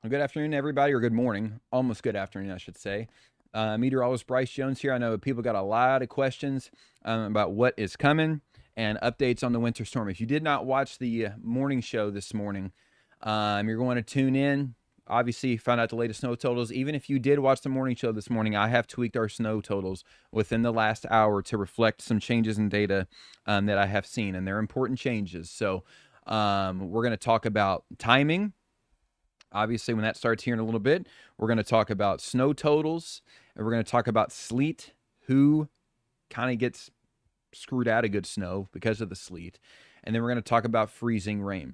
Well, good afternoon, everybody, or good morning. Almost good afternoon, I should say. Meteorologist Bryce Jones here. I know people got a lot of questions about what is coming and updates on the winter storm. If you did not watch the morning show this morning, you're going to tune in. Obviously, found out the latest snow totals. Even if you did watch the morning show this morning, I have tweaked our snow totals within the last hour to reflect some changes in data that I have seen, and they're important changes. So we're going to talk about timing. Obviously, when that starts here in a little bit, we're going to talk about snow totals, and we're going to talk about sleet, who kind of gets screwed out of good snow because of the sleet. And then we're going to talk about freezing rain.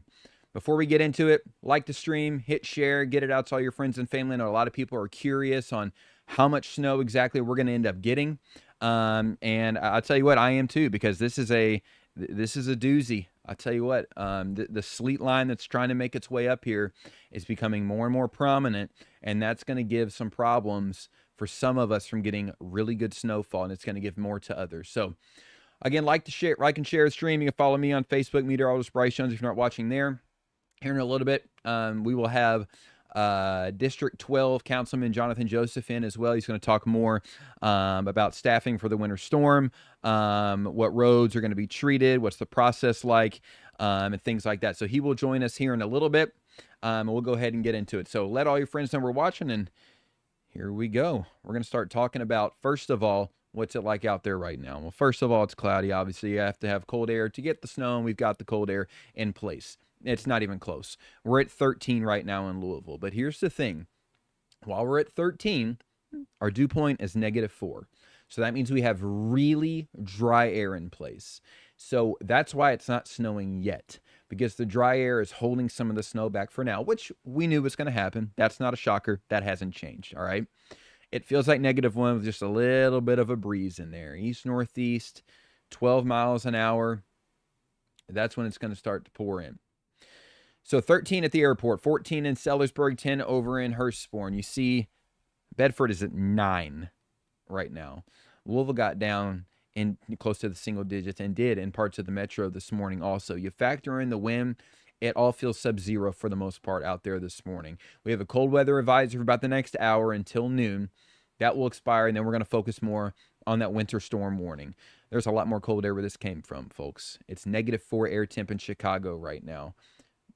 Before we get into it, like the stream, hit share, get it out to all your friends and family. I know a lot of people are curious on how much snow exactly we're going to end up getting. And I'll tell you what, I am too, because this is a doozy. I'll tell you what, the sleet line that's trying to make its way up here is becoming more and more prominent, and that's going to give some problems for some of us from getting really good snowfall, and it's going to give more to others. So, again, like and share the stream. You can follow me on Facebook, Meteorologist Bryce Jones, if you're not watching there. Here in a little bit, we will have District 12 Councilman Jonathan Joseph in as well. He's going to talk more about staffing for the winter storm, what roads are going to be treated, what's the process like, and things like that. So he will join us here in a little bit, and we'll go ahead and get into it. So let all your friends know we're watching, and here we go. We're going to start talking about, first of all, what's it like out there right now? Well, first of all, it's cloudy. Obviously, you have to have cold air to get the snow, and we've got the cold air in place. It's not even close. We're at 13 right now in Louisville. But here's the thing. While we're at 13, our dew point is -4. So that means we have really dry air in place. So that's why it's not snowing yet, because the dry air is holding some of the snow back for now, which we knew was going to happen. That's not a shocker. That hasn't changed, all right? It feels like -1 with just a little bit of a breeze in there. East-northeast, 12 miles an hour. That's when it's going to start to pour in. So 13 at the airport, 14 in Sellersburg, 10 over in Hurstbourne. You see Bedford is at 9 right now. Louisville got down in close to the single digits and did in parts of the metro this morning also. You factor in the wind, it all feels sub-zero for the most part out there this morning. We have a cold weather advisory for about the next hour until noon. That will expire, and then we're going to focus more on that winter storm warning. There's a lot more cold air where this came from, folks. It's -4 air temp in Chicago right now.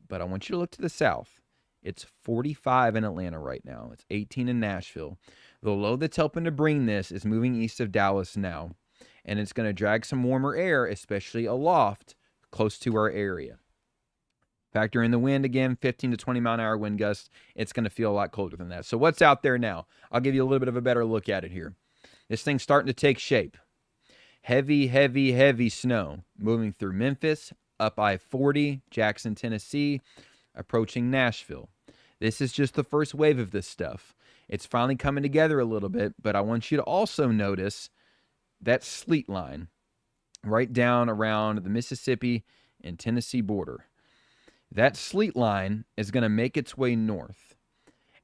But I want you to look to the south. It's 45 in Atlanta right now. It's 18 in Nashville. The low that's helping to bring this is moving east of Dallas now. And it's going to drag some warmer air, especially aloft, close to our area. Factor in the wind again, 15 to 20 mile an hour wind gusts. It's going to feel a lot colder than that. So what's out there now? I'll give you a little bit of a better look at it here. This thing's starting to take shape. Heavy, heavy, heavy snow moving through Memphis, up I-40, Jackson, Tennessee, approaching Nashville. This is just the first wave of this stuff. It's finally coming together a little bit, but I want you to also notice that sleet line right down around the Mississippi and Tennessee border. That sleet line is going to make its way north.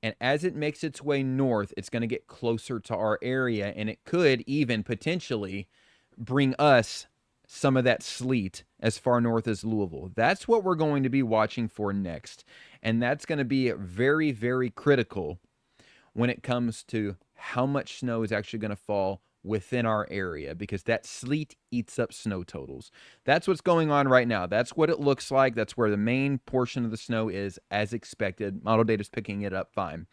And as it makes its way north, it's going to get closer to our area, and it could even potentially bring us some of that sleet as far north as Louisville. That's what we're going to be watching for next. And that's going to be very, very critical when it comes to how much snow is actually going to fall within our area, because that sleet eats up snow totals. That's what's going on right now. That's what it looks like. That's where the main portion of the snow is, as expected. Model data is picking it up fine.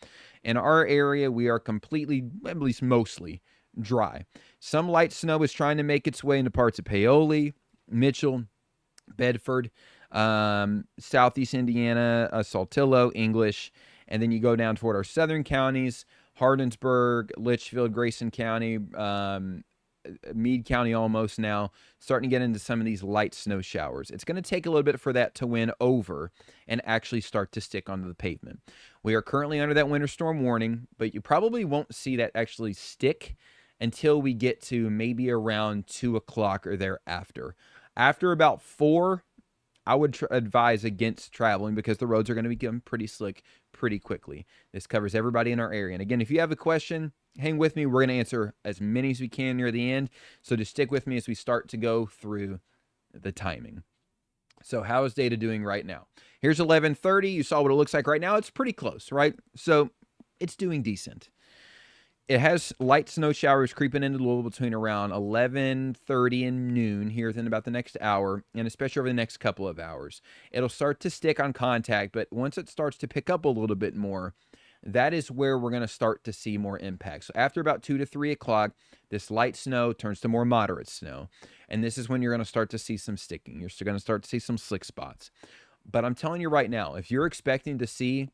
In our area, we are completely, at least mostly, dry. Some light snow is trying to make its way into parts of Paoli, Mitchell, Bedford, southeast Indiana, Saltillo, English, and then you go down toward our southern counties, Hardinsburg, Litchfield, Grayson County, Meade County almost now, starting to get into some of these light snow showers. It's going to take a little bit for that to win over and actually start to stick onto the pavement. We are currently under that winter storm warning, but you probably won't see that actually stick until we get to maybe around 2 o'clock or thereafter. After about 4, I would advise against traveling, because the roads are going to become pretty slick pretty quickly. This covers everybody in our area. And again, if you have a question, hang with me. We're going to answer as many as we can near the end. So just stick with me as we start to go through the timing. So how is data doing right now? Here's 11:30. You saw what it looks like right now. It's pretty close, right? So it's doing decent. It has light snow showers creeping into Louisville between around 11:30 and noon here within about the next hour, and especially over the next couple of hours. It'll start to stick on contact, but once it starts to pick up a little bit more, that is where we're going to start to see more impact. So after about 2 to 3 o'clock, this light snow turns to more moderate snow, and this is when you're going to start to see some sticking. You're still going to start to see some slick spots. But I'm telling you right now, if you're expecting to see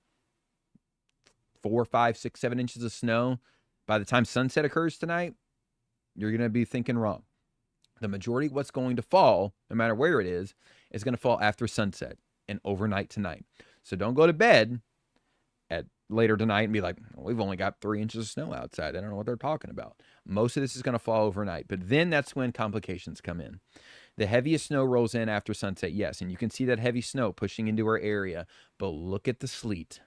4, 5, 6, 7 inches of snow by the time sunset occurs tonight, you're going to be thinking wrong. The majority of what's going to fall, no matter where it is going to fall after sunset and overnight tonight. So don't go to bed at later tonight and be like, well, we've only got 3 inches of snow outside. I don't know what they're talking about. Most of this is going to fall overnight, but then that's when complications come in. The heaviest snow rolls in after sunset, yes, and you can see that heavy snow pushing into our area, but look at the sleet.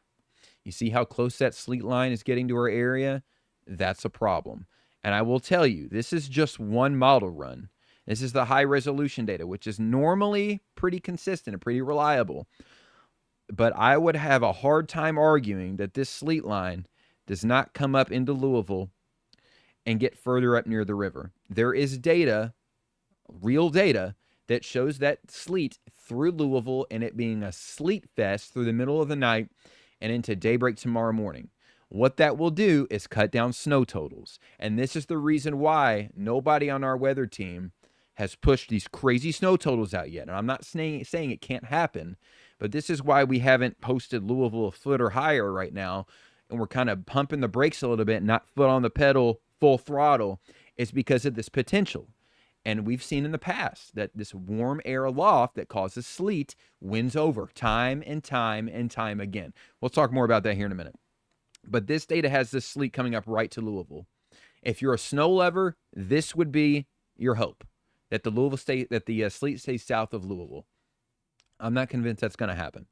You see how close that sleet line is getting to our area? That's a problem. And I will tell you, this is just one model run. This is the high resolution data, which is normally pretty consistent and pretty reliable. But I would have a hard time arguing that this sleet line does not come up into Louisville and get further up near the river. There is data, real data, that shows that sleet through Louisville and it being a sleet fest through the middle of the night and into daybreak tomorrow morning. What that will do is cut down snow totals. And this is the reason why nobody on our weather team has pushed these crazy snow totals out yet. And I'm not saying it can't happen, but this is why we haven't posted Louisville a foot or higher right now. And we're kind of pumping the brakes a little bit, not foot on the pedal, full throttle. It's because of this potential. And we've seen in the past that this warm air aloft that causes sleet wins over time and time and time again. We'll talk more about that here in a minute. But this data has this sleet coming up right to Louisville. If you're a snow lover, this would be your hope, that the sleet stays south of Louisville. I'm not convinced that's going to happen.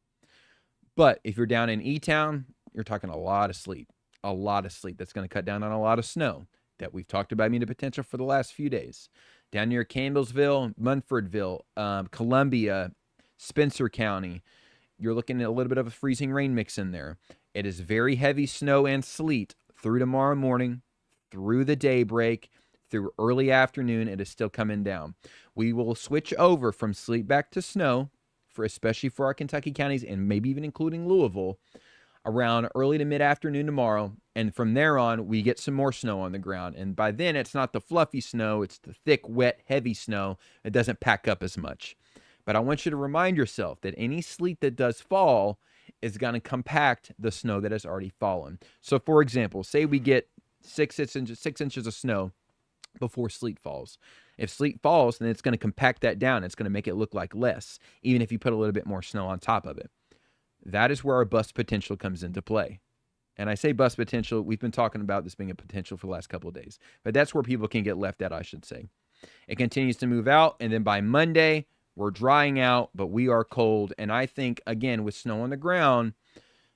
But if you're down in E-Town, you're talking a lot of sleet that's going to cut down on a lot of snow that we've talked about being the potential for the last few days. Down near Campbellsville, Munfordville, Columbia, Spencer County, you're looking at a little bit of a freezing rain mix in there. It is very heavy snow and sleet through tomorrow morning, through the daybreak, through early afternoon. It is still coming down. We will switch over from sleet back to snow, especially for our Kentucky counties and maybe even including Louisville, around early to mid-afternoon tomorrow. And from there on, we get some more snow on the ground. And by then, it's not the fluffy snow. It's the thick, wet, heavy snow. It doesn't pack up as much. But I want you to remind yourself that any sleet that does fall is going to compact the snow that has already fallen. So, for example, say we get 6 inches of snow before sleet falls. If sleet falls, then it's going to compact that down. It's going to make it look like less, even if you put a little bit more snow on top of it. That is where our bust potential comes into play. And I say bust potential, we've been talking about this being a potential for the last couple of days. But that's where people can get left at, I should say. It continues to move out, and then by Monday, we're drying out, but we are cold. And I think, again, with snow on the ground,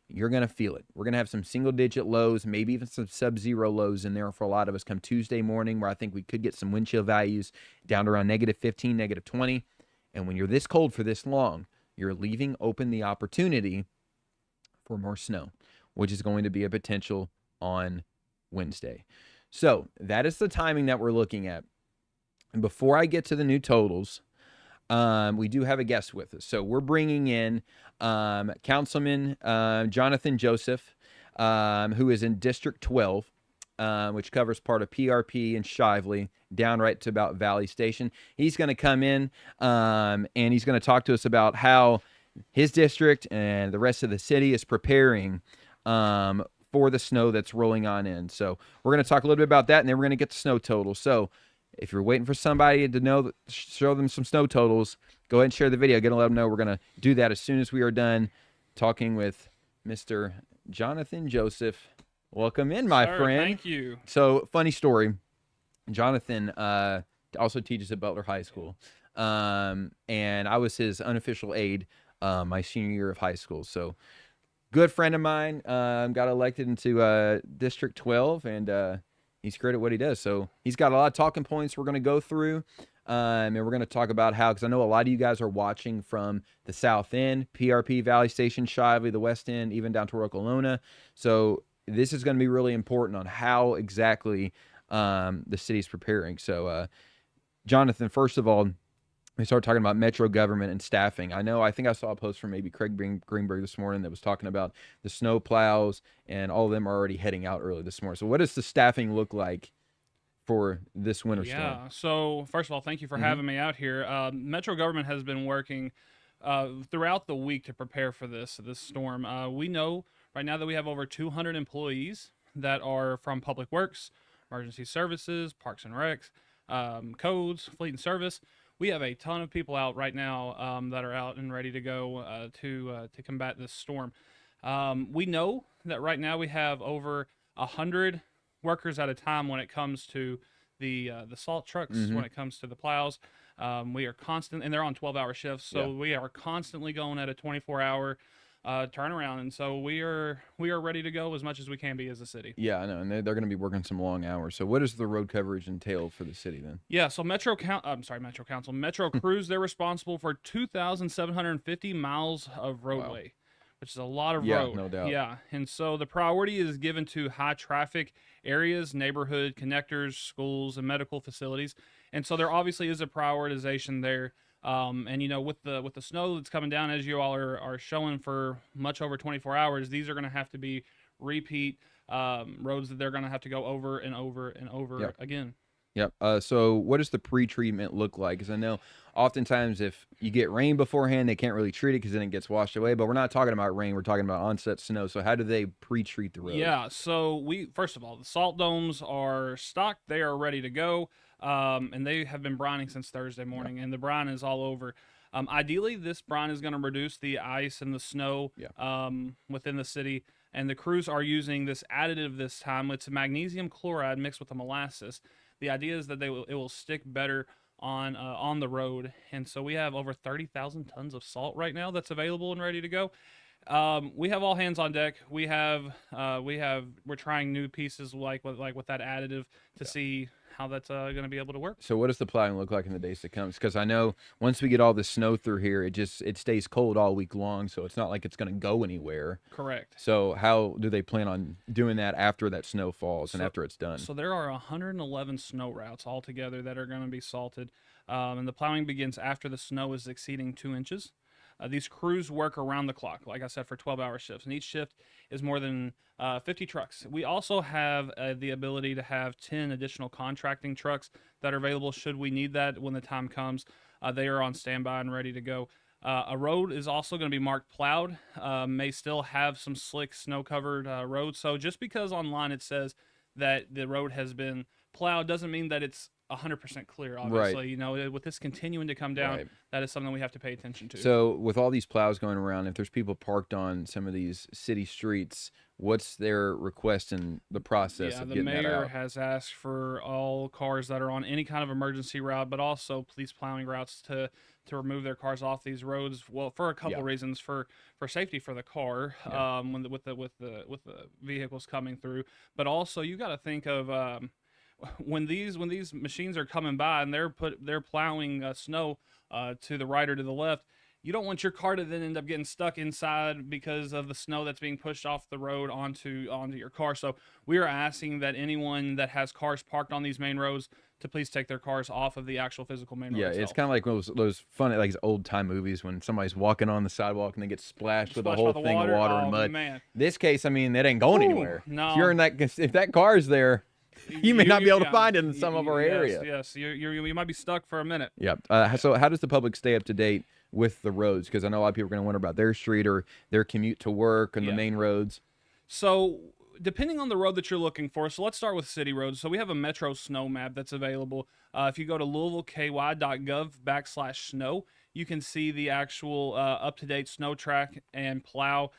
you're going to feel it. We're going to have some single-digit lows, maybe even some sub-zero lows in there for a lot of us come Tuesday morning, where I think we could get some wind chill values down to around -15, -20. And when you're this cold for this long, you're leaving open the opportunity for more snow, which is going to be a potential on Wednesday. So that is the timing that we're looking at. And before I get to the new totals, we do have a guest with us. So we're bringing in Councilman Jonathan Joseph, who is in District 12, which covers part of PRP and Shively, down right to about Valley Station. He's going to come in and he's going to talk to us about how his district and the rest of the city is preparing for the snow that's rolling on in. So we're going to talk a little bit about that, and then we're going to get the snow total. So if you're waiting for somebody to show them some snow totals, go ahead and share the video. Get to let them know. We're going to do that as soon as we are done talking with Mr. Jonathan Joseph. Welcome in, my friend. Thank you. So, funny story. Jonathan also teaches at Butler High School. And I was his unofficial aide my senior year of high school. So, good friend of mine got elected into District 12, and he's great at what he does. So he's got a lot of talking points we're going to go through. And we're going to talk about how, because I know a lot of you guys are watching from the South End, PRP, Valley Station, Shively, the West End, even down to Okolona. So this is going to be really important on how exactly the city's preparing. So, Jonathan, first of all, we started talking about metro government and staffing. I think I saw a post from maybe Craig Greenberg this morning that was talking about the snow plows, and all of them are already heading out early this morning. So what does the staffing look like for this winter storm? Yeah. So first of all, thank you for having me out here. Metro government has been working throughout the week to prepare for this storm. We know right now that we have over 200 employees that are from Public Works, Emergency Services, Parks and Recs, Codes, Fleet and Service. We have a ton of people out right now that are out and ready to go to combat this storm. We know that right now we have over 100 workers at a time when it comes to the salt trucks, when it comes to the plows. We are constant, and they're on 12-hour shifts, so we are constantly going at a 24-hour turnaround, and so we are ready to go as much as we can be as a city. Yeah, I know, and they're going to be working some long hours. So what does the road coverage entail for the city then? Yeah, so Metro Crews, they're responsible for 2,750 miles of roadway. Wow. Which is a lot of road. No doubt. Yeah, and so the priority is given to high traffic areas, neighborhood connectors, schools, and medical facilities. And so there obviously is a prioritization there. And you know, with the snow that's coming down, as you all are showing for much over 24 hours, these are going to have to be repeat roads that they're going to have to go over and over and over again. Yep. So what does the pre-treatment look like? Because I know oftentimes if you get rain beforehand, they can't really treat it because then it gets washed away. But we're not talking about rain. We're talking about onset snow. So how do they pre-treat the road? Yeah. So first of all, the salt domes are stocked. They are ready to go. And they have been brining since Thursday morning, and the brine is all over. Ideally, this brine is going to reduce the ice and the snow within the city. And the crews are using this additive this time. It's a magnesium chloride mixed with a molasses. The idea is that it will stick better on the road, and so we have over 30,000 tons of salt right now that's available and ready to go. We have all hands on deck. We're trying new pieces like with that additive to see how that's going to be able to work. So what does the plowing look like in the days to come? Because I know once we get all the snow through here, it stays cold all week long, so it's not like it's going to go anywhere. Correct. So how do they plan on doing that after that snow falls and after it's done? So there are 111 snow routes altogether that are going to be salted, and the plowing begins after the snow is exceeding 2 inches. These crews work around the clock, like I said, for 12-hour shifts, and each shift is more than 50 trucks. We also have the ability to have 10 additional contracting trucks that are available should we need that when the time comes. They are on standby and ready to go. A road is also going to be marked plowed, may still have some slick snow-covered roads. So just because online it says that the road has been plowed doesn't mean that it's 100% clear, obviously. Right. You know, with this continuing to come down, that is something we have to pay attention to. So with all these plows going around, if there's people parked on some of these city streets, what's their request in the process of getting that out? The mayor has asked for all cars that are on any kind of emergency route, but also police plowing routes to remove their cars off these roads. Well, for a couple reasons, for safety for the car, with the vehicles coming through, but also you got to think of when these machines are coming by and they're plowing snow to the right or to the left. You don't want your car to then end up getting stuck inside because of the snow that's being pushed off the road onto your car. So we are asking that anyone that has cars parked on these main roads to please take their cars off of the actual physical main road. Yeah, it's kind of like those funny, like old time movies when somebody's walking on the sidewalk and they get splashed with a whole thing of water and mud. Man. This case, I mean, it ain't going anywhere. No. If you're in if that car's there, you may not be able to find it in some of our area. Yes, you might be stuck for a minute. Yeah. So how does the public stay up to date with the roads? Because I know a lot of people are going to wonder about their street or their commute to work and the main roads. So depending on the road that you're looking for, so let's start with city roads. So we have a Metro snow map that's available. If you go to louisvilleky.gov/snow, you can see the actual up-to-date snow track and plow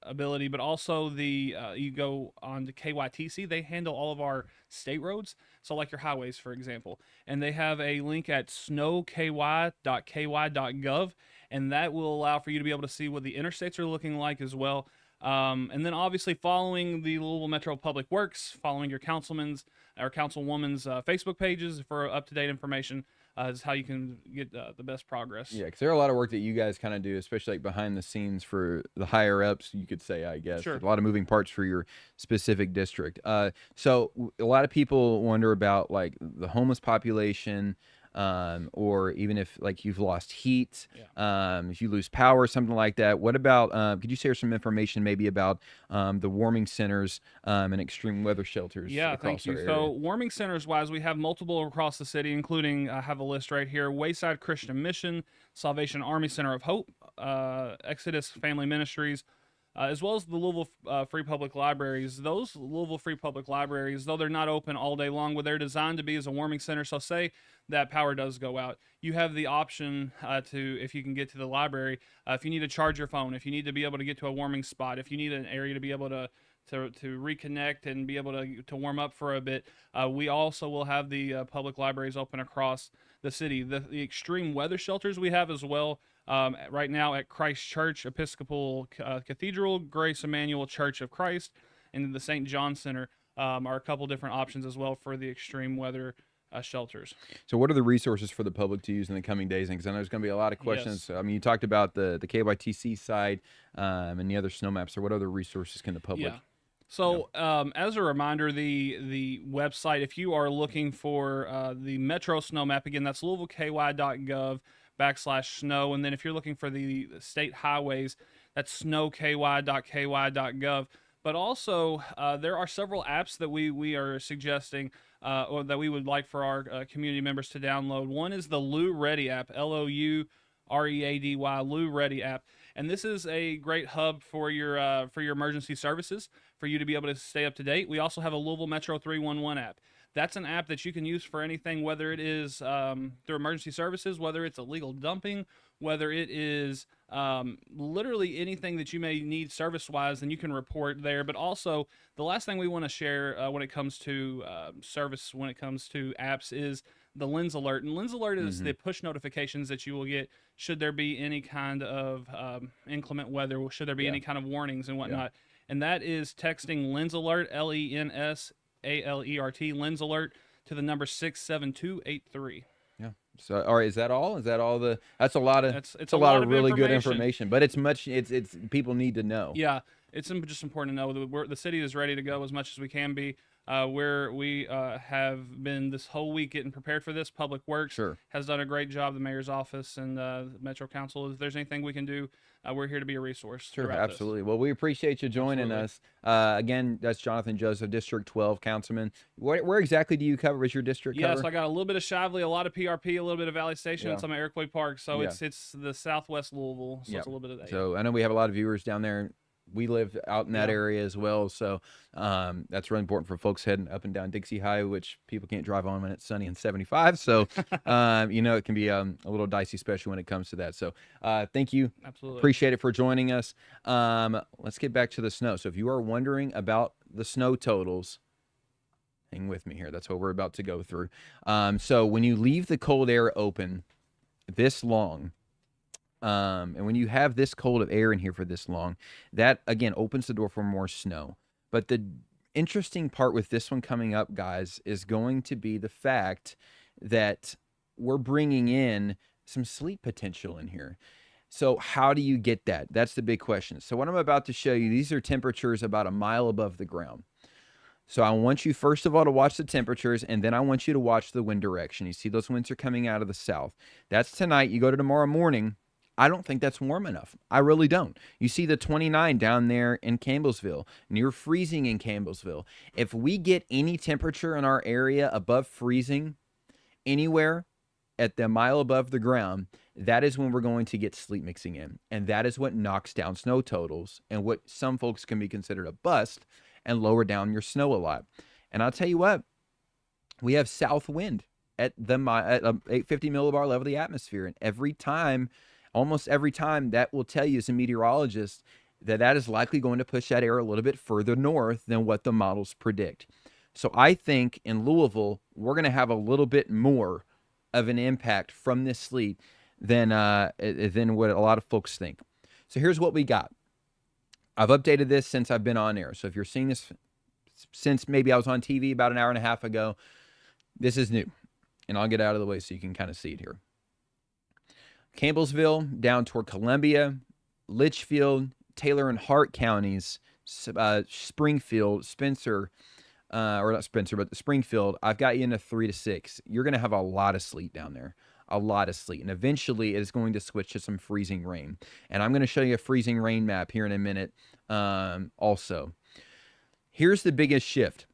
ability, but also you go on to KYTC. They handle all of our state roads, so like your highways, for example, and they have a link at snowky.ky.gov, and that will allow for you to be able to see what the interstates are looking like as well. And then obviously following the Louisville Metro Public Works, following your councilman's or councilwoman's Facebook pages for up-to-date information is how you can get the best progress. Yeah, because there's a lot of work that you guys kind of do, especially like behind the scenes for the higher ups, you could say, I guess. Sure. A lot of moving parts for your specific district. So a lot of people wonder about like the homeless population, or even if like you've lost heat, if you lose power, something like that. What about, could you share some information maybe about the warming centers and extreme weather shelters? Yeah, across thank you. our So area? warming centers wise, we have multiple across the city, including I have a list right here: Wayside Christian Mission, Salvation Army Center of Hope, Exodus Family Ministries, as well as the Louisville Free Public Libraries. Those Louisville Free Public Libraries, though they're not open all day long, but they're designed to be as a warming center. So say that power does go out, you have the option to, if you can get to the library, if you need to charge your phone, if you need to be able to get to a warming spot, if you need an area to be able to reconnect and be able to warm up for a bit. We also will have the public libraries open across the city. The extreme weather shelters we have as well. Right now at Christ Church Episcopal Cathedral, Grace Emmanuel Church of Christ, and the St. John Center are a couple different options as well for the extreme weather shelters. So what are the resources for the public to use in the coming days? Because I know there's going to be a lot of questions. Yes. I mean, you talked about the KYTC side and the other snow maps. So what other resources can the public? Yeah. So as a reminder, the website, if you are looking for the Metro Snow Map, again, that's louisvilleky.gov/snow. And then if you're looking for the state highways, that's snowky.ky.gov. But also, there are several apps that we are suggesting or that we would like for our community members to download. One is the Lou Ready app, LOUREADY, Lou Ready app. And this is a great hub for your emergency services, for you to be able to stay up to date. We also have a Louisville Metro 311 app. That's an app that you can use for anything, whether it is through emergency services, whether it's illegal dumping, whether it is literally anything that you may need service-wise, then you can report there. But also, the last thing we want to share when it comes to service, when it comes to apps, is the Lens Alert. And Lens Alert is the push notifications that you will get should there be any kind of inclement weather, should there be any kind of warnings and whatnot. And that is texting Lens Alert, LENSALERT, Lens Alert, to the number 67283. Yeah. So, all right, is that all? Is that all the? That's a lot of. It's a lot of really good information, but it's much. It's people need to know. Yeah, it's just important to know that the city is ready to go as much as we can be. We have been this whole week getting prepared for this. Public Works has done a great job. The mayor's office and the Metro Council. If there's anything we can do, we're here to be a resource. Sure, absolutely. Well, we appreciate you joining us. Again, that's Jonathan Joseph, District 12 Councilman. Where exactly do you cover? Is your district cover? Yes, I got a little bit of Shively, a lot of PRP, a little bit of Valley Station, and some of Iroquois Park. So it's the Southwest Louisville. So it's a little bit of that. So I know we have a lot of viewers down there. We live out in that area as well, so that's really important for folks heading up and down Dixie Highway, which people can't drive on when it's sunny and 75. So, it can be a little dicey, especially when it comes to that. So, thank you. Absolutely. Appreciate it for joining us. Let's get back to the snow. So, if you are wondering about the snow totals, hang with me here. That's what we're about to go through. So, when you leave the cold air open this long, and when you have this cold of air in here for this long, that again opens the door for more snow. But the interesting part with this one coming up, guys, is going to be the fact that we're bringing in some sleet potential in here. So how do you get that? That's the big question. So what I'm about to show you, these are temperatures about a mile above the ground. So I want you, first of all, to watch the temperatures, and then I want you to watch the wind direction. You see those winds are coming out of the south. That's tonight. You go to tomorrow morning. I don't think that's warm enough. I really don't. You see the 29 down there in Campbellsville, near freezing in Campbellsville. If we get any temperature in our area above freezing anywhere at the mile above the ground, that is when we're going to get sleet mixing in. And that is what knocks down snow totals and what some folks can be considered a bust and lower down your snow a lot. And I'll tell you what, we have south wind at 850 millibar level of the atmosphere. And almost every time, that will tell you as a meteorologist that is likely going to push that air a little bit further north than what the models predict. So I think in Louisville, we're going to have a little bit more of an impact from this sleet than what a lot of folks think. So here's what we got. I've updated this since I've been on air. So if you're seeing this since maybe I was on TV about an hour and a half ago, this is new. And I'll get out of the way so you can kind of see it here. Campbellsville down toward Columbia, Litchfield, Taylor and Hart counties, Springfield, Spencer, or not Spencer, but Springfield, I've got you in a 3 to 6. You're going to have a lot of sleet down there. A lot of sleet. And eventually it is going to switch to some freezing rain. And I'm going to show you a freezing rain map here in a minute also. Here's the biggest shift.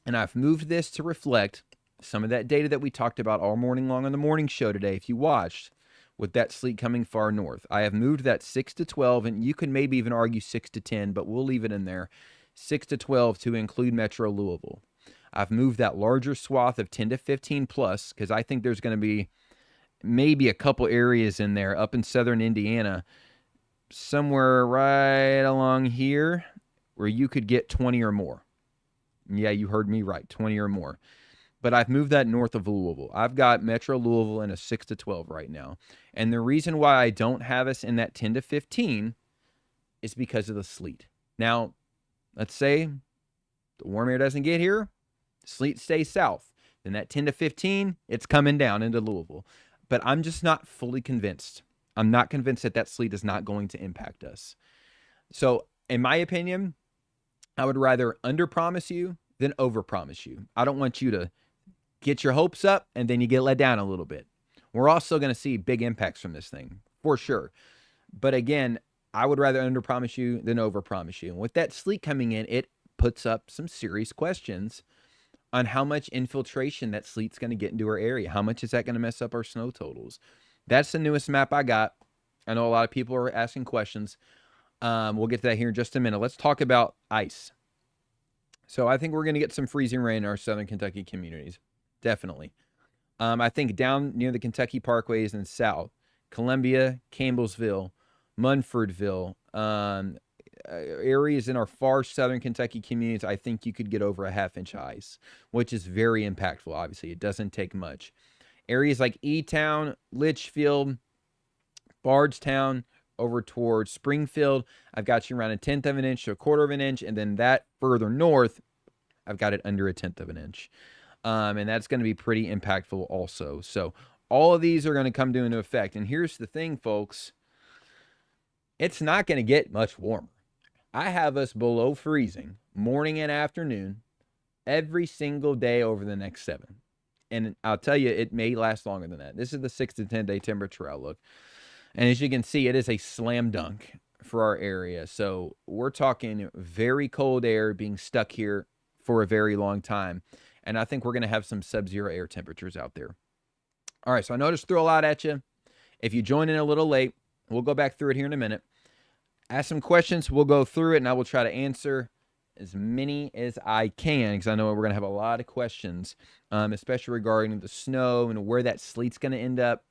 And I've moved this to reflect some of that data that we talked about all morning long on the morning show today, if you watched, with that sleet coming far north. I have moved that 6 to 12, and you could maybe even argue 6 to 10, but we'll leave it in there. 6 to 12 to include Metro Louisville. I've moved that larger swath of 10 to 15 plus because I think there's going to be maybe a couple areas in there up in southern Indiana, somewhere right along here where you could get 20 or more. Yeah, you heard me right, 20 or more. But I've moved that north of Louisville. I've got Metro Louisville in a 6 to 12 right now. And the reason why I don't have us in that 10 to 15 is because of the sleet. Now, let's say the warm air doesn't get here, sleet stays south. Then that 10 to 15, it's coming down into Louisville. But I'm just not fully convinced. I'm not convinced that that sleet is not going to impact us. So, in my opinion, I would rather under-promise you than over-promise you. I don't want you to get your hopes up and then you get let down a little bit. We're also going to see big impacts from this thing, for sure. But again, I would rather under-promise you than over-promise you. And with that sleet coming in, it puts up some serious questions on how much infiltration that sleet's going to get into our area. How much is that going to mess up our snow totals? That's the newest map I got. I know a lot of people are asking questions. We'll get to that here in just a minute. Let's talk about ice. So I think we're going to get some freezing rain in our southern Kentucky communities. Definitely. I think down near the Kentucky Parkways and south, Columbia, Campbellsville, Munfordville, areas in our far southern Kentucky communities, I think you could get over a half-inch ice, which is very impactful, obviously. It doesn't take much. Areas like E-Town, Litchfield, Bardstown, over towards Springfield, I've got you around 1/10 of an inch to 1/4 of an inch, and then that further north, I've got it under 1/10 of an inch. And that's going to be pretty impactful also. So all of these are going to come into effect. And here's the thing, folks. It's not going to get much warmer. I have us below freezing morning and afternoon every single day over the next 7. And I'll tell you, it may last longer than that. This is the 6 to 10 day temperature outlook. And as you can see, it is a slam dunk for our area. So we're talking very cold air being stuck here for a very long time. And I think we're going to have some sub-zero air temperatures out there. All right, so I know I just threw a lot at you. If you join in a little late, we'll go back through it here in a minute. Ask some questions. We'll go through it, and I will try to answer as many as I can because I know we're going to have a lot of questions, especially regarding the snow and where that sleet's going to end up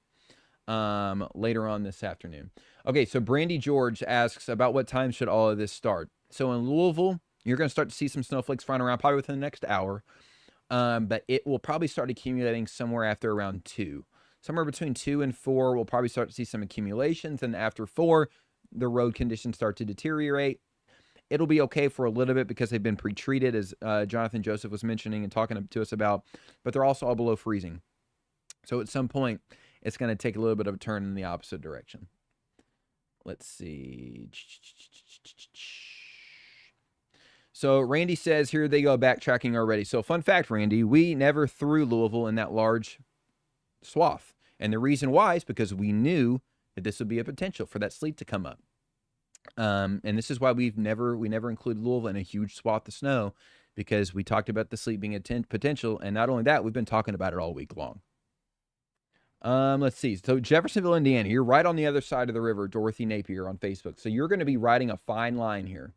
later on this afternoon. Okay, so Brandy George asks about what time should all of this start. So in Louisville, you're going to start to see some snowflakes flying around probably within the next hour. But it will probably start accumulating somewhere after around 2. Somewhere between 2 and 4, we'll probably start to see some accumulations. And after 4, the road conditions start to deteriorate. It'll be okay for a little bit because they've been pre-treated, as Jonathan Joseph was mentioning and talking to us about. But they're also all below freezing. So at some point, it's going to take a little bit of a turn in the opposite direction. Let's see. So Randy says, here they go backtracking already. So fun fact, Randy, we never threw Louisville in that large swath. And the reason why is because we knew that this would be a potential for that sleet to come up. And this is why we never included Louisville in a huge swath of snow, because we talked about the sleet being a potential. And not only that, we've been talking about it all week long. Let's see. So Jeffersonville, Indiana, you're right on the other side of the river, Dorothy Napier on Facebook. So you're going to be riding a fine line here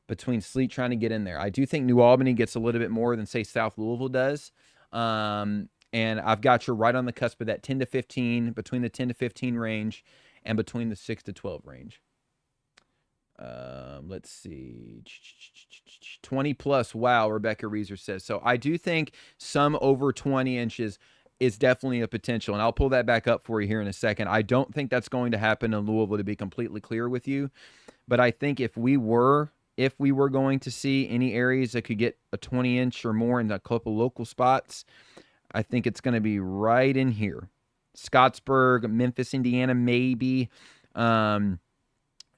between sleet trying to get in there. I do think New Albany gets a little bit more than, say, South Louisville does. And I've got you right on the cusp of that 10 to 15, between the 10 to 15 range and between the 6 to 12 range. Let's see. 20 plus. Wow, Rebecca Reeser says. So I do think some over 20 inches. is definitely a potential, and I'll pull that back up for you here in a second. I don't think that's going to happen in Louisville, to be completely clear with you, but I think if we were going to see any areas that could get a 20-inch or more in a couple local spots, I think it's going to be right in here. Scottsburg, Memphis, Indiana, maybe. A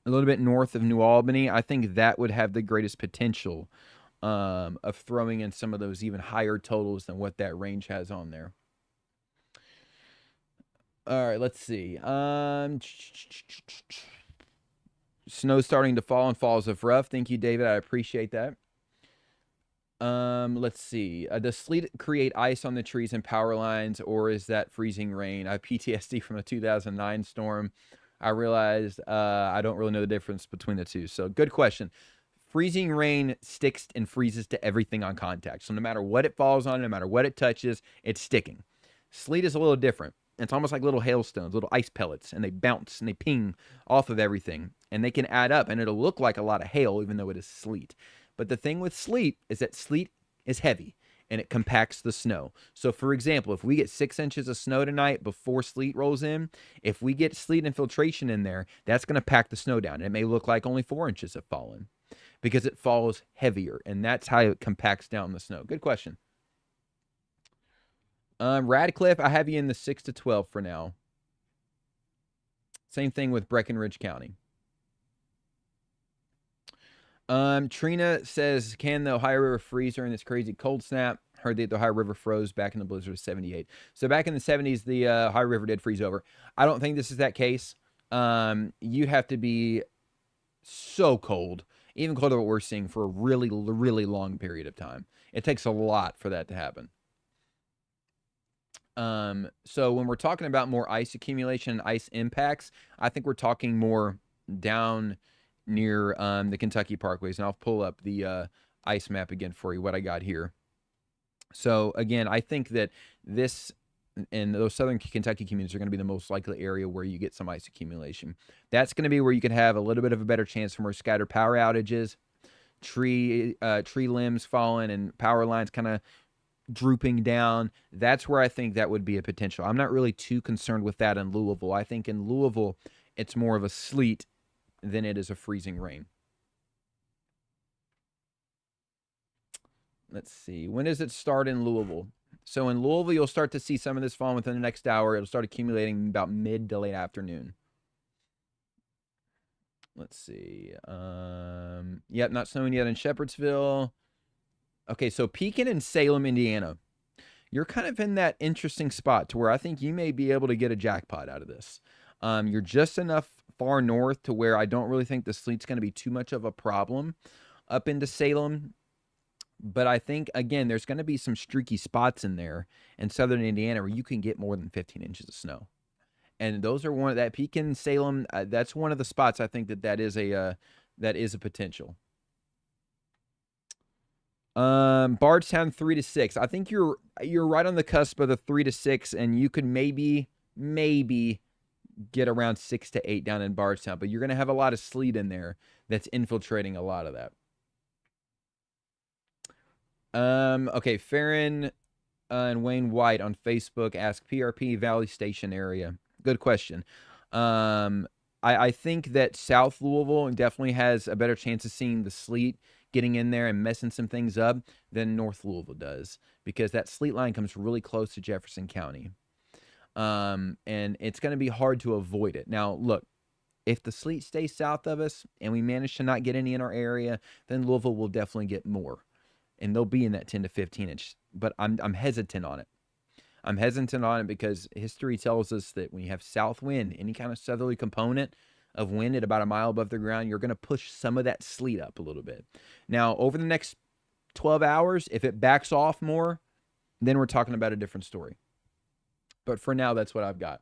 little bit north of New Albany. I think that would have the greatest potential of throwing in some of those even higher totals than what that range has on there. All right, let's see. Snow starting to fall and falls of rough. Thank you, David. I appreciate that. Let's see. Does sleet create ice on the trees and power lines, or is that freezing rain? I have PTSD from a 2009 storm. I realized I don't really know the difference between the two. So good question. Freezing rain sticks and freezes to everything on contact. So no matter what it falls on, no matter what it touches, it's sticking. Sleet is a little different. It's almost like little hailstones, little ice pellets, and they bounce and they ping off of everything. And they can add up, and it'll look like a lot of hail, even though it is sleet. But the thing with sleet is that sleet is heavy, and it compacts the snow. So, for example, if we get 6 inches of snow tonight before sleet rolls in, if we get sleet infiltration in there, that's going to pack the snow down. It may look like only 4 inches have fallen because it falls heavier, and that's how it compacts down the snow. Good question. Radcliffe, I have you in the 6 to 12 for now. Same thing with Breckenridge County. Trina says, can the Ohio River freeze during this crazy cold snap? Heard that the Ohio River froze back in the blizzard of 78. So back in the 70s, the Ohio River did freeze over. I don't think this is that case. You'd have to be so cold, even colder than what we're seeing, for a really, really long period of time. It takes a lot for that to happen. So when we're talking about more ice accumulation and ice impacts, I think we're talking more down near the Kentucky parkways. And I'll pull up the ice map again for you, what I got here. So again, I think that this and those southern Kentucky communities are going to be the most likely area where you get some ice accumulation. That's going to be where you could have a little bit of a better chance for more scattered power outages, tree limbs falling, and power lines kind of drooping down. That's where I think that would be a potential. I'm not really too concerned with that in Louisville. I think in Louisville, it's more of a sleet than it is a freezing rain. Let's see. When does it start in Louisville? So in Louisville, you'll start to see some of this fall within the next hour. It'll start accumulating about mid to late afternoon. Let's see. Yep, not snowing yet in Shepherdsville. Okay, so Pekin and Salem, Indiana. You're kind of in that interesting spot to where I think you may be able to get a jackpot out of this. You're just enough far north to where I don't really think the sleet's going to be too much of a problem up into Salem. But I think, again, there's going to be some streaky spots in there in southern Indiana where you can get more than 15 inches of snow. And those are one of that Pekin, Salem, that's one of the spots I think that is a potential. Bardstown 3 to 6. I think you're right on the cusp of the 3 to 6, and you could maybe get around 6 to 8 down in Bardstown, but you're going to have a lot of sleet in there that's infiltrating a lot of that. Okay, Farron and Wayne White on Facebook ask PRP Valley Station area. Good question. I think that South Louisville definitely has a better chance of seeing the sleet getting in there and messing some things up than North Louisville does, because that sleet line comes really close to Jefferson County. And it's going to be hard to avoid it. Now, look, if the sleet stays south of us and we manage to not get any in our area, then Louisville will definitely get more. And they'll be in that 10 to 15 inch. But I'm hesitant on it. I'm hesitant on it because history tells us that when you have south wind, any kind of southerly component of wind at about a mile above the ground, you're going to push some of that sleet up a little bit. Now, over the next 12 hours, if it backs off more, then we're talking about a different story. But for now, that's what I've got.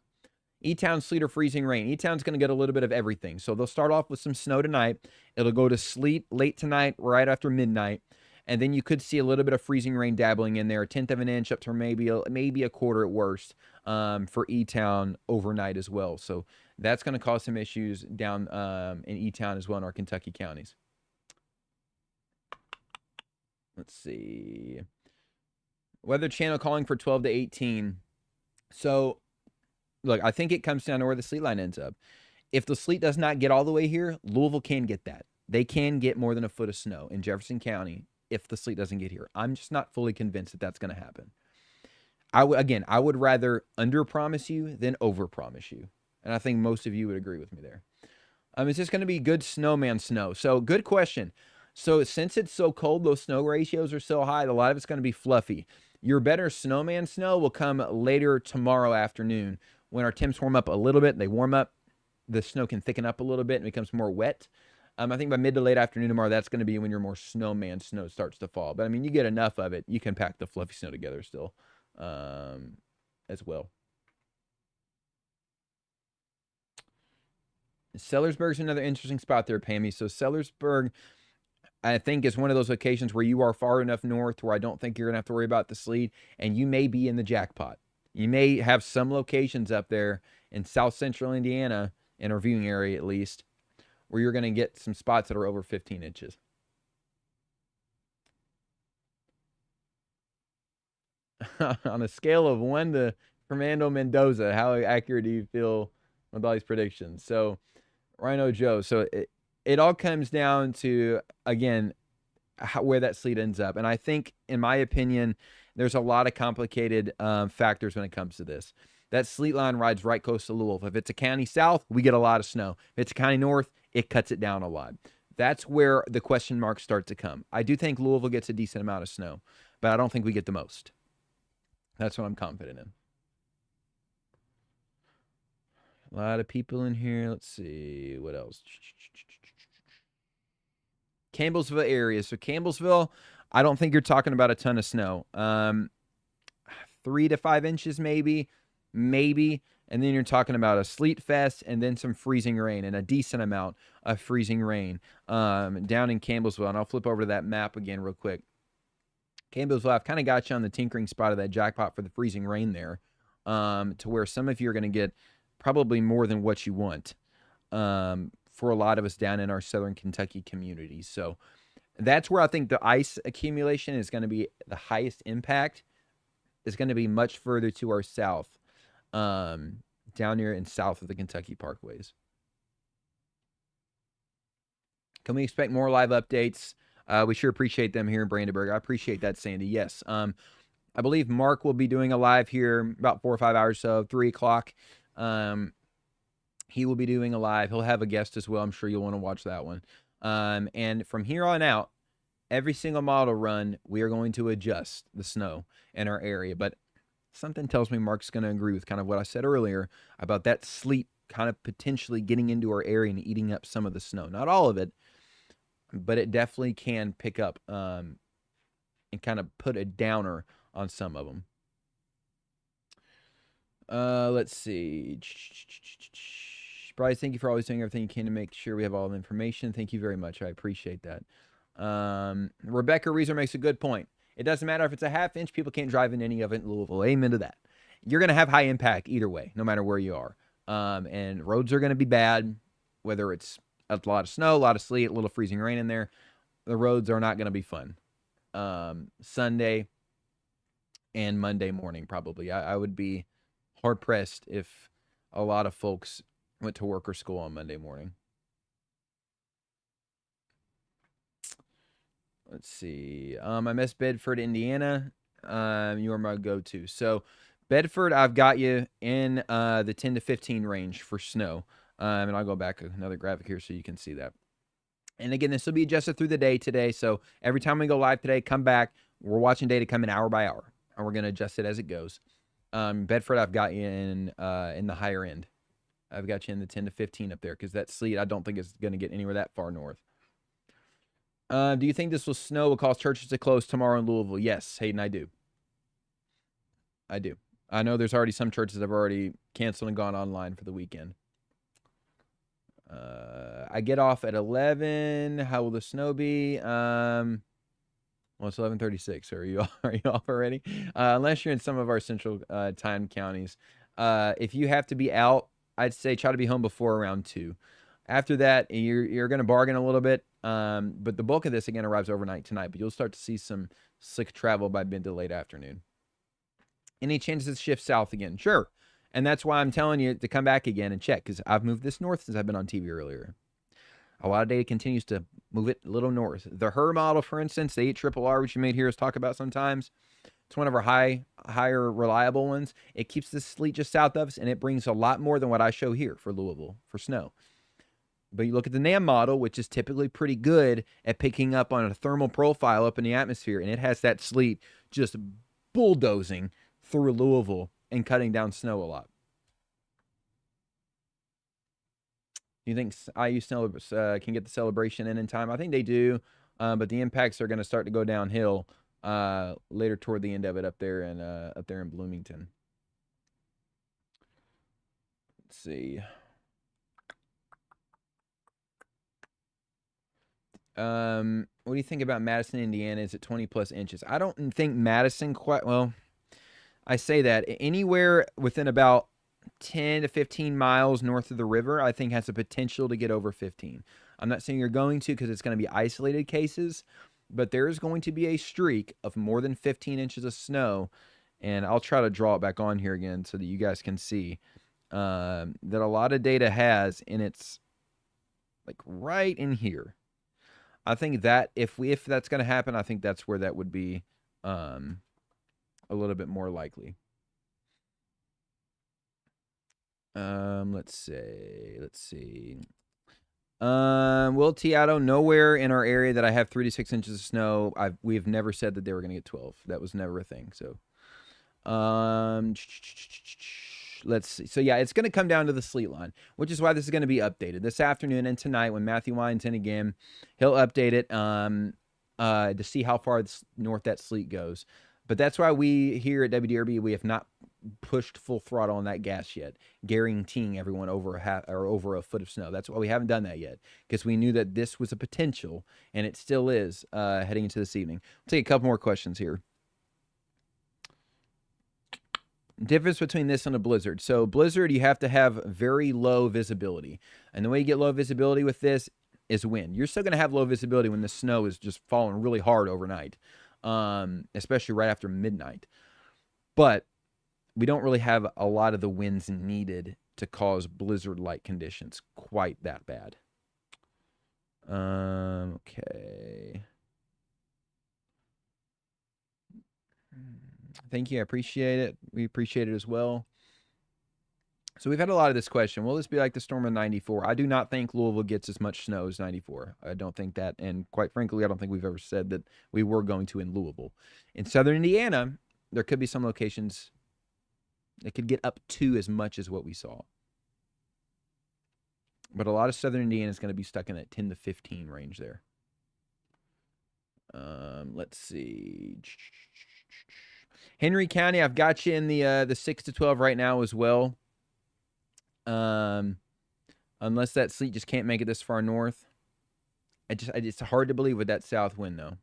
E-Town, sleet or freezing rain. E-Town's going to get a little bit of everything. So they'll start off with some snow tonight. It'll go to sleet late tonight, right after midnight. And then you could see a little bit of freezing rain dabbling in there, a tenth of an inch up to maybe a quarter at worst for E-Town overnight as well. So that's going to cause some issues down in E-Town as well in our Kentucky counties. Let's see. Weather Channel calling for 12 to 18. So, look, I think it comes down to where the sleet line ends up. If the sleet does not get all the way here, Louisville can get that. They can get more than a foot of snow in Jefferson County if the sleet doesn't get here. I'm just not fully convinced that that's going to happen. I would rather under promise you than over promise you. And I think most of you would agree with me there. It's just going to be good snowman snow. So, good question. So, since it's so cold, those snow ratios are so high, a lot of it's going to be fluffy. Your better snowman snow will come later tomorrow afternoon when our temps warm up a little bit. They warm up, the snow can thicken up a little bit and becomes more wet. I think by mid to late afternoon tomorrow, that's going to be when your more snowman snow starts to fall. But I mean, you get enough of it, you can pack the fluffy snow together still, as well. Sellersburg's another interesting spot there, Pammy. So Sellersburg, I think, is one of those locations where you are far enough north where I don't think you're going to have to worry about the sleet, and you may be in the jackpot. You may have some locations up there in south central Indiana, in our viewing area at least, where you're going to get some spots that are over 15 inches. On a scale of 1 to Fernando Mendoza, how accurate do you feel with all these predictions? So, Rhino Joe. So it all comes down to, again, where that sleet ends up. And I think, in my opinion, there's a lot of complicated factors when it comes to this. That sleet line rides right close to Louisville. If it's a county south, we get a lot of snow. If it's a county north, it cuts it down a lot. That's where the question marks start to come. I do think Louisville gets a decent amount of snow, but I don't think we get the most. That's what I'm confident in. A lot of people in here. Let's see. What else? Campbellsville area. So Campbellsville, I don't think you're talking about a ton of snow. 3 to 5 inches maybe. And then you're talking about a sleet fest and then some freezing rain and a decent amount of freezing rain down in Campbellsville. And I'll flip over to that map again real quick. Campbellsville, I've kind of got you on the tinkering spot of that jackpot for the freezing rain there, to where some of you are going to get probably more than what you want, for a lot of us down in our southern Kentucky communities. So that's where I think the ice accumulation is going to be the highest impact. Is going to be much further to our south, down here in south of the Kentucky parkways. Can we expect more live updates? We sure appreciate them here in Brandenburg. I appreciate that, Sandy. Yes. I believe Mark will be doing a live here about 4 or 5 hours, so 3 o'clock. He will be doing a live. He'll have a guest as well. I'm sure you'll want to watch that one. And from here on out, every single model run, we are going to adjust the snow in our area. But something tells me Mark's going to agree with kind of what I said earlier about that sleet kind of potentially getting into our area and eating up some of the snow. Not all of it, but it definitely can pick up and kind of put a downer on some of them. Let's see. Bryce, thank you for always doing everything you can to make sure we have all the information. Thank you very much. I appreciate that. Rebecca Reeser makes a good point. It doesn't matter if it's a half inch. People can't drive in any of it in Louisville. Amen to that. You're going to have high impact either way, no matter where you are. And roads are going to be bad, whether it's a lot of snow, a lot of sleet, a little freezing rain in there. The roads are not going to be fun. Sunday and Monday morning, probably. I would be hard-pressed if a lot of folks went to work or school on Monday morning. Let's see. I miss Bedford, Indiana. You are my go-to. So, Bedford, I've got you in the 10 to 15 range for snow. And I'll go back another graphic here so you can see that. And again, this will be adjusted through the day today. So every time we go live today, come back. We're watching data come in hour by hour, and we're going to adjust it as it goes. Bedford, I've got you in the higher end. I've got you in the 10 to 15 up there because that sleet, I don't think is going to get anywhere that far north. Do you think this will snow will cause churches to close tomorrow in Louisville? Yes, Hayden, I do. I do. I know there's already some churches that have already canceled and gone online for the weekend. I get off at 11. How will the snow be? Well, it's 11:36. Are you off already? Unless you're in some of our central time counties. If you have to be out, I'd say try to be home before around 2. After that, you're going to bargain a little bit. But the bulk of this again arrives overnight tonight. But you'll start to see some slick travel by mid to late afternoon. Any chances it shifts south again? Sure. And that's why I'm telling you to come back again and check, because I've moved this north since I've been on TV earlier. A lot of data continues to move it a little north. The HER model, for instance, the 8RRR, which you may hear us talk about sometimes, it's one of our higher reliable ones. It keeps the sleet just south of us, and it brings a lot more than what I show here for Louisville for snow. But you look at the NAM model, which is typically pretty good at picking up on a thermal profile up in the atmosphere, and it has that sleet just bulldozing through Louisville and cutting down snow a lot. Do you think IU can get the celebration in time? I think they do, but the impacts are going to start to go downhill later toward the end of it up there in Bloomington. Let's see. What do you think about Madison, Indiana? Is it 20 plus inches? I don't think Madison quite well. I say that anywhere within about 10 to 15 miles north of the river, I think has the potential to get over 15. I'm not saying you're going to, because it's going to be isolated cases, but there is going to be a streak of more than 15 inches of snow. And I'll try to draw it back on here again so that you guys can see that a lot of data has, and it's like right in here. I think that if that's going to happen, I think that's where that would be a little bit more likely. Let's see. Will Teatto, nowhere in our area that I have 3 to 6 inches of snow. We've never said that they were going to get 12. That was never a thing. So, let's see. So yeah, it's going to come down to the sleet line, which is why this is going to be updated this afternoon and tonight when Matthew Wine's in again. He'll update it to see how far north that sleet goes. But that's why we here at WDRB, we have not pushed full throttle on that gas yet, guaranteeing everyone over a foot of snow. That's why we haven't done that yet, because we knew that this was a potential, and it still is heading into this evening. I'll take a couple more questions here. Difference between this and a blizzard. So blizzard, you have to have very low visibility. And the way you get low visibility with this is wind. You're still going to have low visibility when the snow is just falling really hard overnight, especially right after midnight. But we don't really have a lot of the winds needed to cause blizzard-like conditions quite that bad. Okay. Thank you. I appreciate it. We appreciate it as well. So we've had a lot of this question. Will this be like the storm of 94? I do not think Louisville gets as much snow as 94. I don't think that. And quite frankly, I don't think we've ever said that we were going to in Louisville. In southern Indiana, there could be some locations that could get up to as much as what we saw. But a lot of southern Indiana is going to be stuck in that 10 to 15 range there. Let's see. Henry County, I've got you in the 6 to 12 right now as well. Unless that sleet just can't make it this far north. It's hard to believe with that south wind, though.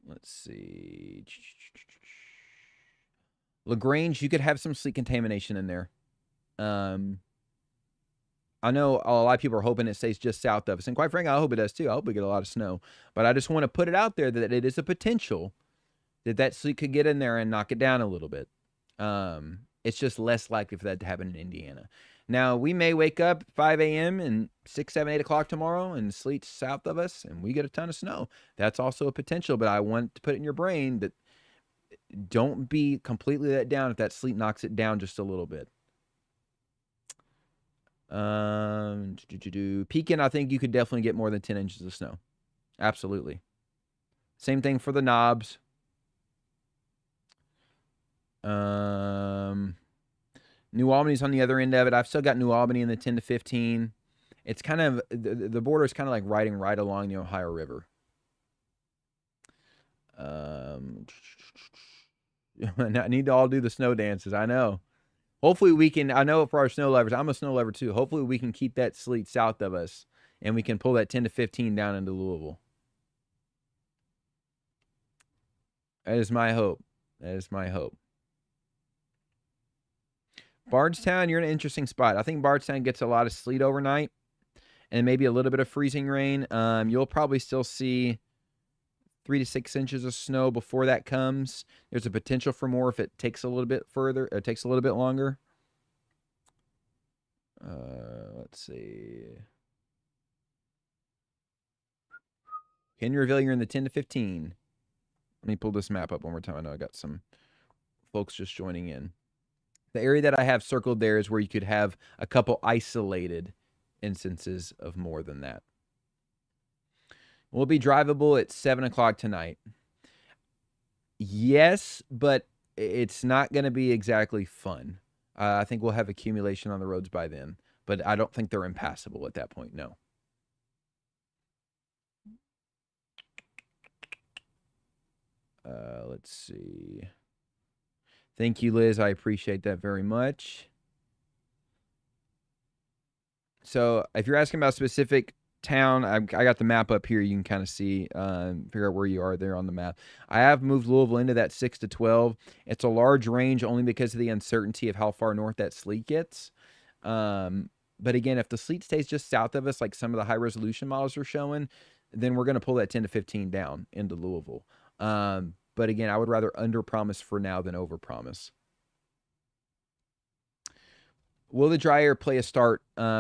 Let's see. LaGrange, you could have some sleet contamination in there. I know a lot of people are hoping it stays just south of us. And quite frankly, I hope it does too. I hope we get a lot of snow. But I just want to put it out there that it is a potential that sleet could get in there and knock it down a little bit. It's just less likely for that to happen in Indiana. Now, we may wake up 5 a.m. and 6, 7, 8 o'clock tomorrow and sleet south of us and we get a ton of snow. That's also a potential, but I want to put it in your brain that don't be completely let down if that sleet knocks it down just a little bit. Pekin, I think you could definitely get more than 10 inches of snow. Absolutely. Same thing for the Knobs. New Albany's on the other end of it. I've still got New Albany in the 10 to 15. It's kind of, the border is kind of like riding right along the Ohio River. I need to all do the snow dances. I know. Hopefully we can, I know for our snow lovers, I'm a snow lover too. Hopefully we can keep that sleet south of us and we can pull that 10 to 15 down into Louisville. That is my hope. That is my hope. Bardstown, you're in an interesting spot. I think Bardstown gets a lot of sleet overnight and maybe a little bit of freezing rain. You'll probably still see 3 to 6 inches of snow before that comes. There's a potential for more if it takes a little bit further. It takes a little bit longer. Let's see. Henryville, you're in the 10 to 15. Let me pull this map up one more time. I know I got some folks just joining in. The area that I have circled there is where you could have a couple isolated instances of more than that. Will it be drivable at 7 o'clock tonight? Yes, but it's not going to be exactly fun. I think we'll have accumulation on the roads by then, but I don't think they're impassable at that point, no. Let's see. Thank you, Liz. I appreciate that very much. So if you're asking about a specific town, I got the map up here. You can kind of see, figure out where you are there on the map. I have moved Louisville into that 6 to 12. It's a large range only because of the uncertainty of how far north that sleet gets. But again, if the sleet stays just south of us, like some of the high-resolution models are showing, then we're going to pull that 10 to 15 down into Louisville. But again, I would rather under-promise for now than over-promise. Will the dry air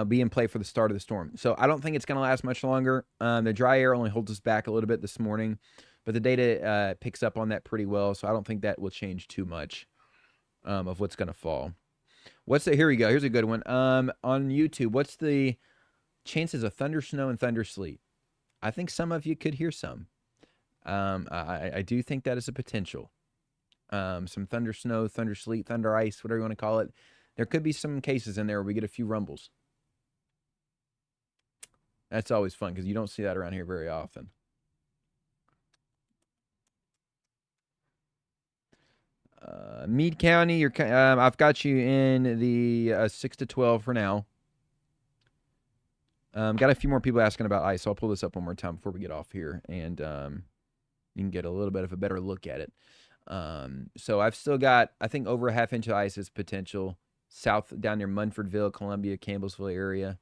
be in play for the start of the storm? So I don't think it's going to last much longer. The dry air only holds us back a little bit this morning, but the data picks up on that pretty well, so I don't think that will change too much of what's going to fall. Here we go. Here's a good one. On YouTube, what's the chances of thunder snow and thunder sleet? I think some of you could hear some. I do think that is a potential. Some thunder snow, thunder sleet, thunder ice, whatever you want to call it. There could be some cases in there where we get a few rumbles. That's always fun because you don't see that around here very often. Meade County, I've got you in the 6 to 12 for now. Got a few more people asking about ice, so I'll pull this up one more time before we get off here, and you can get a little bit of a better look at it. So I've still got, I think, over a half inch of ice is potential. South down near Munfordville, Columbia, Campbellsville area.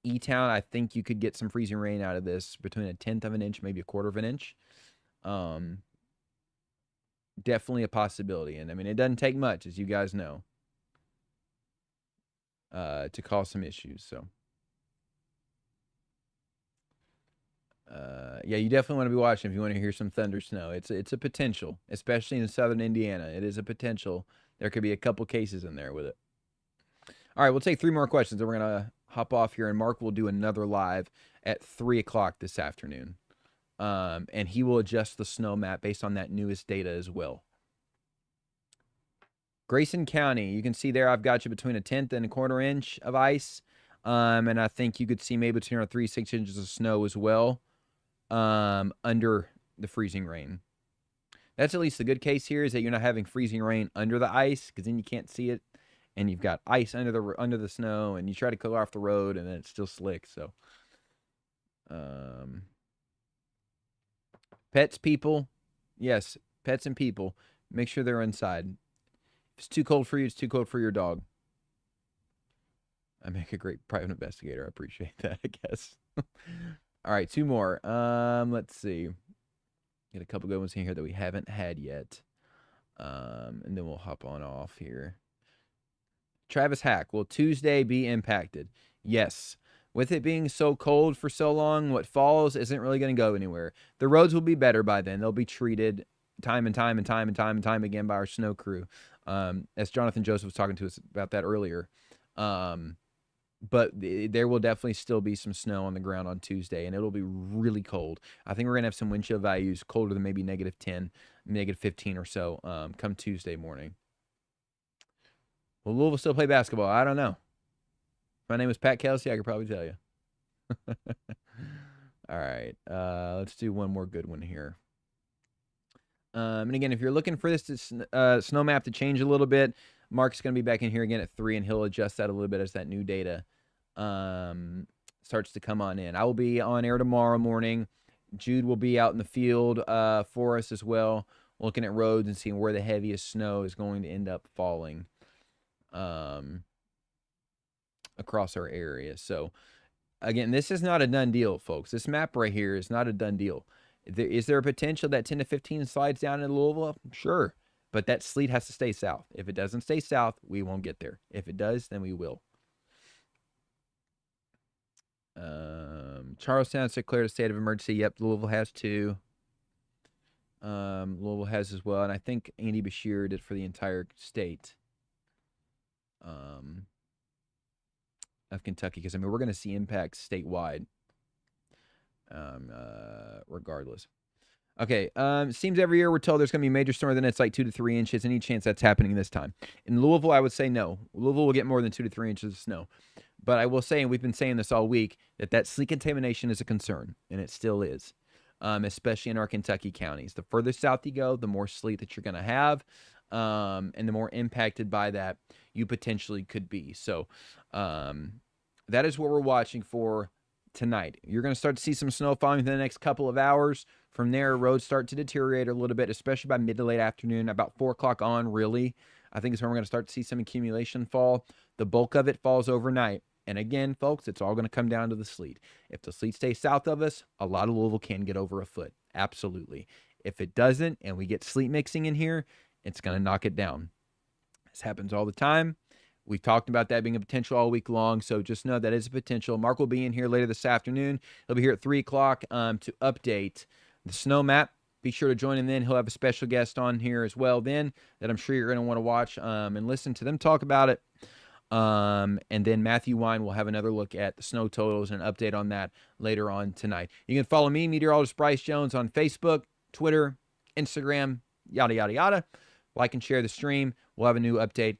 E-Town, I think you could get some freezing rain out of this, between a 1/10 of an inch, maybe a 1/4 of an inch. Definitely a possibility. And I mean, it doesn't take much, as you guys know, to cause some issues. So, yeah, you definitely want to be watching if you want to hear some thunder snow. It's a potential, especially in southern Indiana. It is a potential. There could be a couple cases in there with it. All right, we'll take 3 more questions, and we're going to hop off here, and Mark will do another live at 3 o'clock this afternoon. And he will adjust the snow map based on that newest data as well. Grayson County, you can see there I've got you between a 1/10 and a 1/4 inch of ice. And I think you could see maybe between 3 to 6 inches of snow as well under the freezing rain. That's at least the good case here, is that you're not having freezing rain under the ice, because then you can't see it, and you've got ice under the snow, and you try to go off the road, and then it's still slick. So, pets, people, yes, pets and people, make sure they're inside. If it's too cold for you, it's too cold for your dog. I make a great private investigator. I appreciate that, I guess. All right, 2 more. Let's see. Get a couple good ones in here that we haven't had yet. And then we'll hop on off here. Travis Hack, will Tuesday be impacted? Yes. With it being so cold for so long, what falls isn't really going to go anywhere. The roads will be better by then. They'll be treated time and time again by our snow crew. As Jonathan Joseph was talking to us about that earlier. But there will definitely still be some snow on the ground on Tuesday, and it'll be really cold. I think we're going to have some wind chill values colder than maybe -10, -15 or so come Tuesday morning. Will Louisville still play basketball? I don't know. If my name was Pat Kelsey, I could probably tell you. All right. Let's do one more good one here. And again, if you're looking for this snow map to change a little bit, Mark's going to be back in here again at 3, and he'll adjust that a little bit as that new data starts to come on in. I will be on air tomorrow morning. Jude will be out in the field for us as well, looking at roads and seeing where the heaviest snow is going to end up falling across our area. So Again, this is not a done deal, folks. This map right here is not a done deal. Is there a potential that 10 to 15 slides down in Louisville? Sure. But that sleet has to stay south. If it doesn't stay south, we won't get there. If it does, then we will. Charlestown has declared a state of emergency. Yep, Louisville has too. Louisville has as well. And I think Andy Bashir did for the entire state of Kentucky. Because, I mean, we're going to see impacts statewide regardless. Okay, seems every year we're told there's going to be a major storm, then it's like 2 to 3 inches. Any chance that's happening this time? In Louisville, I would say no. Louisville will get more than 2 to 3 inches of snow. But I will say, and we've been saying this all week, that sleet contamination is a concern, and it still is, especially in our Kentucky counties. The further south you go, the more sleet that you're going to have, and the more impacted by that you potentially could be. So that is what we're watching for tonight. You're going to start to see some snow falling within the next couple of hours. From there, roads start to deteriorate a little bit, especially by mid to late afternoon, about 4 o'clock on, really. I think is when we're going to start to see some accumulation fall. The bulk of it falls overnight. And again, folks, it's all going to come down to the sleet. If the sleet stays south of us, a lot of Louisville can get over a foot. Absolutely. If it doesn't, and we get sleet mixing in here, it's going to knock it down. This happens all the time. We've talked about that being a potential all week long, so just know that is a potential. Mark will be in here later this afternoon. He'll be here at 3 o'clock to update the snow map. Be sure to join him then. He'll have a special guest on here as well then that I'm sure you're going to want to watch and listen to them talk about it. And then Matthew Wine will have another look at the snow totals and an update on that later on tonight. You can follow me, meteorologist Bryce Jones, on Facebook, Twitter, Instagram, yada, yada, yada. Like and share the stream. We'll have a new update